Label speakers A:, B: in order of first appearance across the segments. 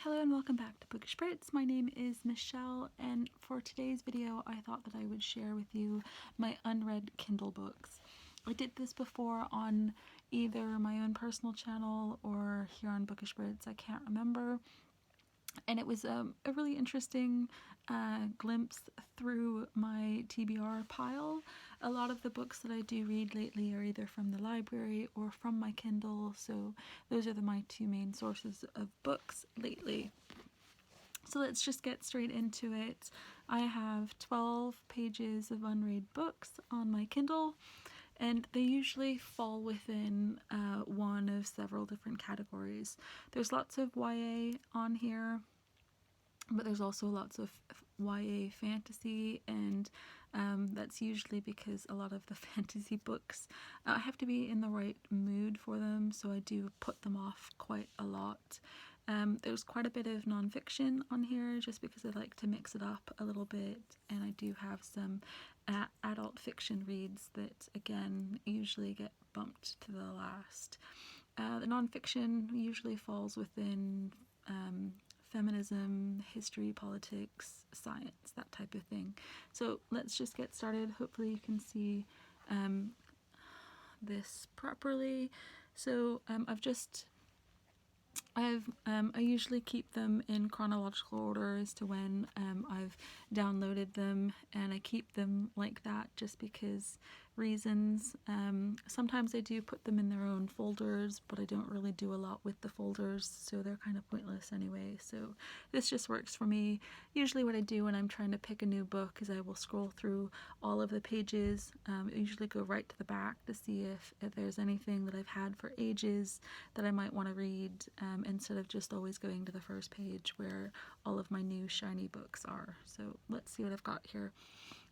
A: Hello and welcome back to Bookish Brits. My name is Michelle, and for today's video I thought that I would share with you my unread Kindle books. I did this before on either my own personal channel or here on Bookish Brits, I can't remember. And it was a really interesting glimpse through my TBR pile. A lot of the books that I do read lately are either from the library or from my Kindle, so those are my two main sources of books lately. So let's just get straight into it. I have 12 pages of unread books on my Kindle, and they usually fall within one of several different categories. There's lots of YA on here, but there's also lots of YA fantasy, and that's usually because a lot of the fantasy books, I have to be in the right mood for them, so I do put them off quite a lot. There's quite a bit of non-fiction on here just because I like to mix it up a little bit, and I do have some adult fiction reads that again usually get bumped to the last. The non-fiction usually falls within feminism, history, politics, science, that type of thing. So let's just get started. Hopefully you can see this properly. So I usually keep them in chronological order as to when I've downloaded them, and I keep them like that just because reasons. Sometimes I do put them in their own folders, but I don't really do a lot with the folders, so they're kind of pointless anyway. So this just works for me. Usually what I do when I'm trying to pick a new book is I will scroll through all of the pages. I usually go right to the back to see if there's anything that I've had for ages that I might want to read, instead of just always going to the first page where all of my new shiny books are. So let's see what I've got here.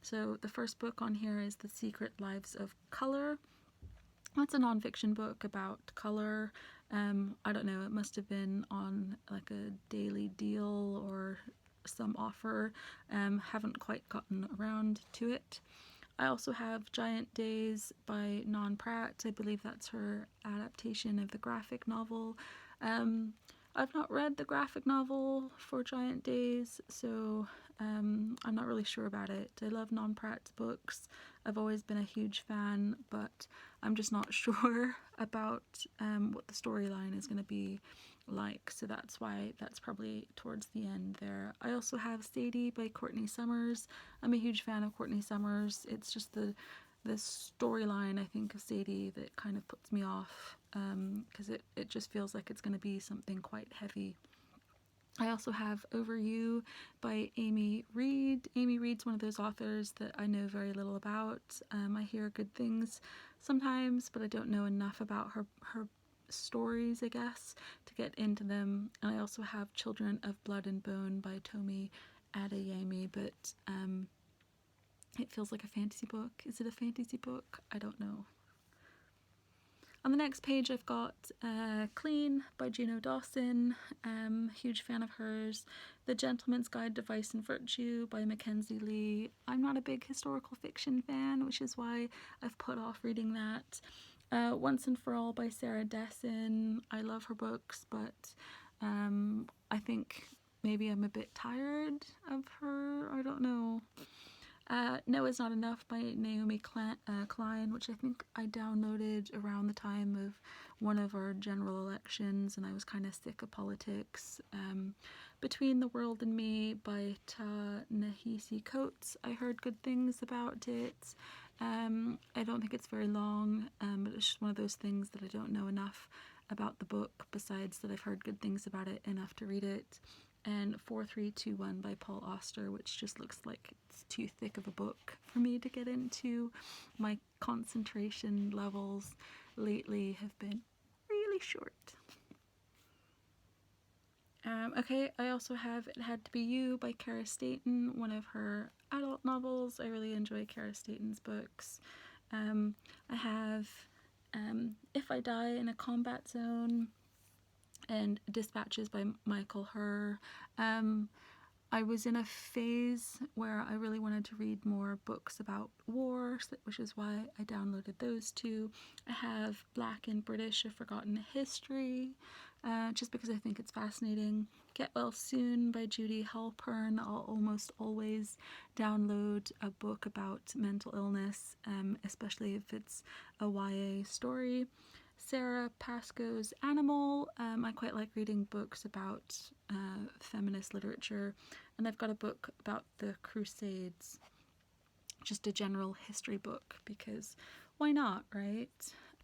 A: So the first book on here is The Secret Lives of Color. That's a non-fiction book about color. I don't know, it must have been on like a daily deal or some offer. Haven't quite gotten around to it. I also have Giant Days by Non Pratt. I believe that's her adaptation of the graphic novel. I've not read the graphic novel for Giant Days, so I'm not really sure about it. I love Non Pratt's books. I've always been a huge fan, but I'm just not sure about what the storyline is going to be like, so that's why that's probably towards the end there. I also have Sadie by Courtney Summers. I'm a huge fan of Courtney Summers. It's just the storyline, I think, of Sadie that kind of puts me off, because it just feels like it's going to be something quite heavy. I also have Over You by Amy Reed. Amy Reed's one of those authors that I know very little about. I hear good things sometimes, but I don't know enough about her stories, I guess, to get into them. And I also have Children of Blood and Bone by Tomi Adeyemi, but it feels like a fantasy book. Is it a fantasy book? I don't know. On the next page I've got Clean by Juno Dawson. Huge fan of hers. The Gentleman's Guide to Vice and Virtue by Mackenzie Lee. I'm not a big historical fiction fan, which is why I've put off reading that. Once and for All by Sarah Dessin. I love her books, but I think maybe I'm a bit tired of her. I don't know. No Is Not Enough by Naomi Klein, which I think I downloaded around the time of one of our general elections, and I was kind of sick of politics. Between the World and Me by Ta-Nehisi Coates. I heard good things about it. I don't think it's very long, but it's just one of those things that I don't know enough about the book, besides that I've heard good things about it enough to read it. And 4321 by Paul Auster, which just looks like it's too thick of a book for me to get into. My concentration levels lately have been really short. Okay, I also have It Had to Be You by Keris Stainton, one of her adult novels. I really enjoy Keris Stainton's books. I have If I Die in a Combat Zone and Dispatches by Michael Herr. I was in a phase where I really wanted to read more books about war, which is why I downloaded those two. I have Black and British, A Forgotten History, just because I think it's fascinating. Get Well Soon by Judy Halpern. I'll almost always download a book about mental illness, especially if it's a YA story. Sarah Pascoe's Animal. I quite like reading books about feminist literature, and I've got a book about the Crusades, just a general history book, because why not, right?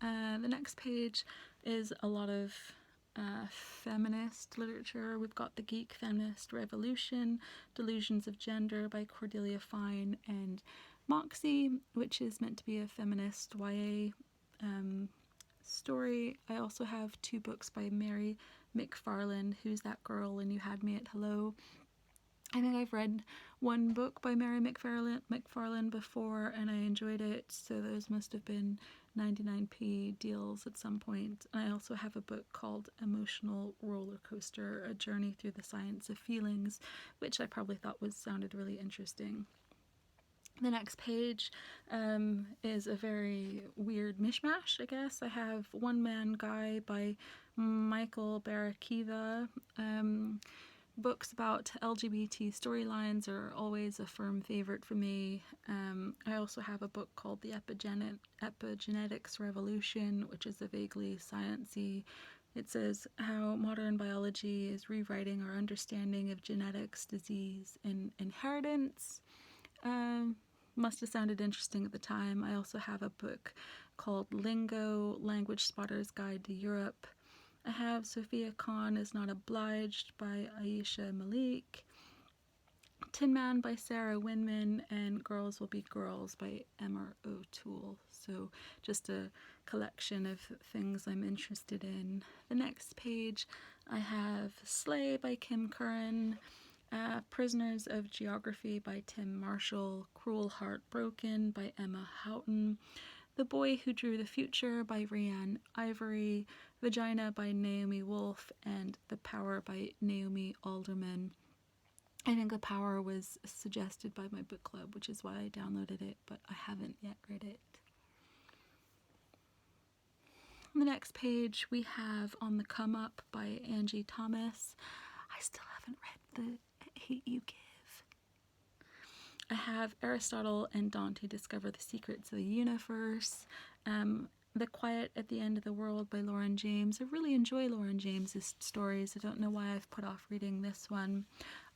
A: The next page is a lot of feminist literature. We've got The Geek Feminist Revolution, Delusions of Gender by Cordelia Fine and Moxie, which is meant to be a feminist YA story. I also have two books by Mhairi McFarlane, Who's That Girl and You Had Me at Hello. I think I've read one book by Mhairi McFarlane before and I enjoyed it, so those must have been 99p deals at some point. I also have a book called Emotional Roller Coaster, A Journey Through the Science of Feelings, which I probably thought sounded really interesting. The next page is a very weird mishmash, I guess. I have One Man Guy by Michael Barakiva. Books about LGBT storylines are always a firm favorite for me. I also have a book called The Epigenetics Revolution, which is a vaguely sciencey. It says how modern biology is rewriting our understanding of genetics, disease, and inheritance. Must have sounded interesting at the time. I also have a book called Lingo, Language Spotter's Guide to Europe. I have Sophia Khan Is Not Obliged by Aisha Malik, Tin Man by Sarah Winman, and Girls Will Be Girls by Emma O'Toole. So just a collection of things I'm interested in. The next page I have Slay by Kim Curran, Prisoners of Geography by Tim Marshall, Cruel Heart Broken by Emma Houghton, The Boy Who Drew the Future by Rianne Ivory, Vagina by Naomi Wolf, and The Power by Naomi Alderman. I think The Power was suggested by my book club, which is why I downloaded it, but I haven't yet read it. On the next page we have On the Come Up by Angie Thomas. I still haven't read The Hate You Give. I have Aristotle and Dante Discover the Secrets of the Universe. The Quiet at the End of the World by Lauren James. I really enjoy Lauren James's stories. I don't know why I've put off reading this one.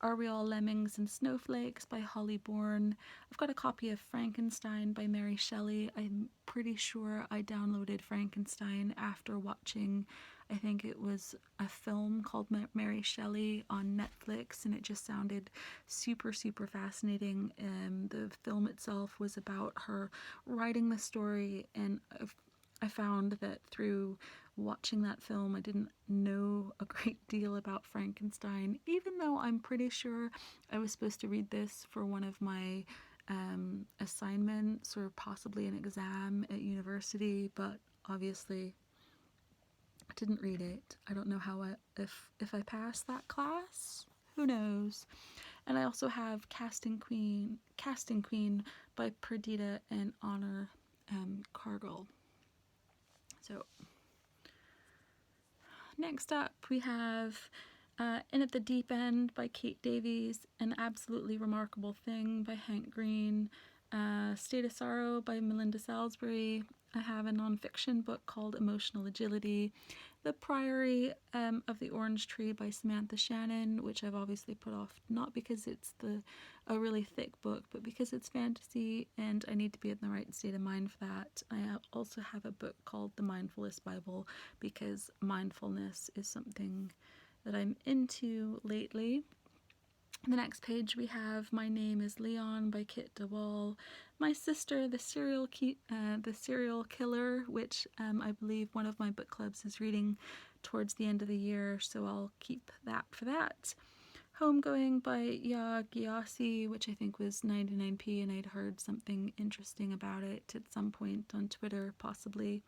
A: Are We All Lemmings and Snowflakes by Holly Bourne. I've got a copy of Frankenstein by Mary Shelley. I'm pretty sure I downloaded Frankenstein after watching, I think it was a film called Mary Shelley on Netflix, and it just sounded super, super fascinating. The film itself was about her writing the story, and I found that through watching that film I didn't know a great deal about Frankenstein, even though I'm pretty sure I was supposed to read this for one of my assignments or possibly an exam at university, but obviously I didn't read it. I don't know how if I passed that class. Who knows? And I also have Casting Queen by Perdita and Honor Cargill. So next up we have In at the Deep End by Kate Davies, An Absolutely Remarkable Thing by Hank Green, State of Sorrow by Melinda Salisbury. I have a nonfiction book called Emotional Agility, The Priory of the Orange Tree by Samantha Shannon, which I've obviously put off, not because it's a really thick book, but because it's fantasy and I need to be in the right state of mind for that. I also have a book called The Mindfulness Bible, because mindfulness is something that I'm into lately. The next page we have My Name is Leon by Kit DeWall. My Sister, the Serial Killer, which I believe one of my book clubs is reading towards the end of the year, so I'll keep that for that. Homegoing by Ya Gyasi, which I think was 99p, and I'd heard something interesting about it at some point on Twitter, possibly.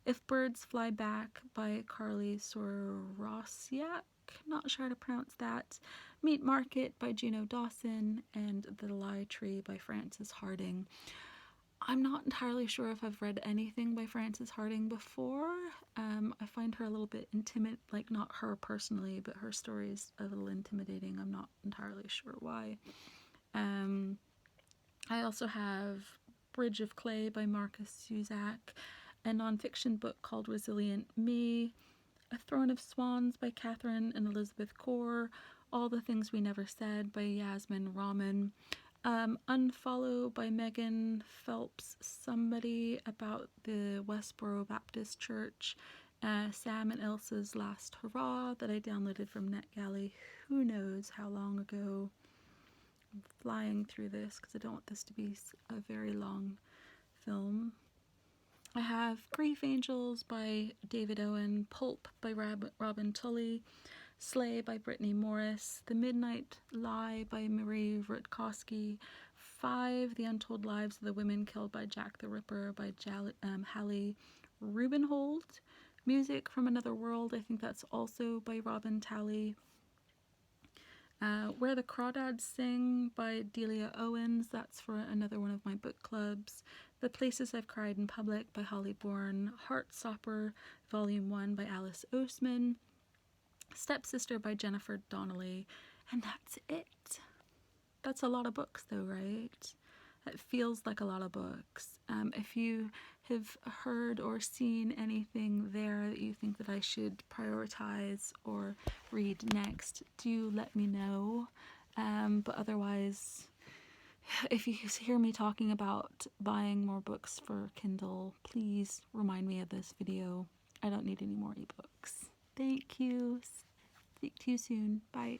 A: If Birds Fly Back by Carly Sorosiak. not sure how to pronounce that, Meat Market by Juno Dawson, and The Lie Tree by Frances Harding. I'm not entirely sure if I've read anything by Frances Harding before. I find her a little bit like not her personally, but her stories a little intimidating. I'm not entirely sure why. I also have Bridge of Clay by Marcus Cusack, a nonfiction book called Resilient Me, A Throne of Swans by Catherine and Elizabeth Kaur, All the Things We Never Said by Yasmin Rahman, Unfollow by Megan Phelps, somebody about the Westboro Baptist Church, Sam and Elsa's Last Hurrah that I downloaded from NetGalley who knows how long ago. I'm flying through this because I don't want this to be a very long film. I have Grief Angels by David Owen, Pulp by Robin Tully, Slay by Brittany Morris, The Midnight Lie by Marie Rutkowski, 5 The Untold Lives of the Women Killed by Jack the Ripper by Hallie Rubenhold, Music from Another World, I think that's also by Robin Talley, Where the Crawdads Sing by Delia Owens, that's for another one of my book clubs, The Places I've Cried in Public by Holly Bourne, Heartstopper Volume 1 by Alice Oseman, Stepsister by Jennifer Donnelly, and that's it. That's a lot of books though, right? It feels like a lot of books. If you have heard or seen anything there that you think that I should prioritize or read next, do let me know. But otherwise, if you hear me talking about buying more books for Kindle, please remind me of this video. I don't need any more ebooks. Thank you. Speak to you soon. Bye.